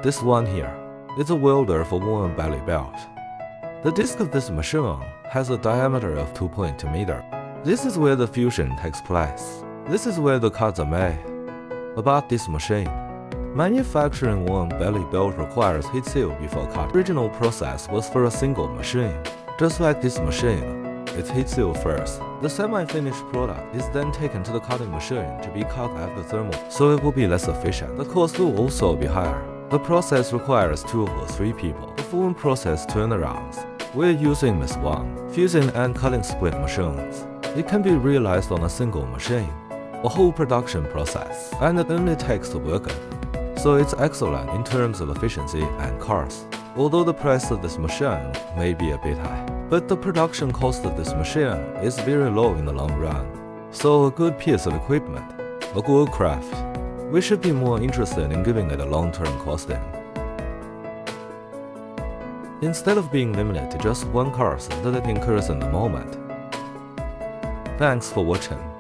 This one here is a welder for woman belly belt. The disc of this machine has a diameter of 2.2 meters. This is where the fusion takes place. This is where the cuts are made. About this machine, manufacturing one belly belt requires heat seal before cut. The original process was for a single machine. Just like this machine, it's heat sealed first. The semi-finished product is then taken to the cutting machine to be cut after thermal, so it will be less efficient. The cost will also be higher. The process requires 2 or 3 people. The full process turnarounds. We're using MIS-1, fusing and cutting split machines. It can be realized on a single machine, a whole production process, and it only takes the worker. So it's excellent in terms of efficiency and cost. Although the price of this machine may be a bit high, but the production cost of this machine is very low in the long run. So a good piece of equipment, a good craft, we should be more interested in giving it a long-term costing. Instead of being limited to just one course that it incurs in the moment. Thanks for watching.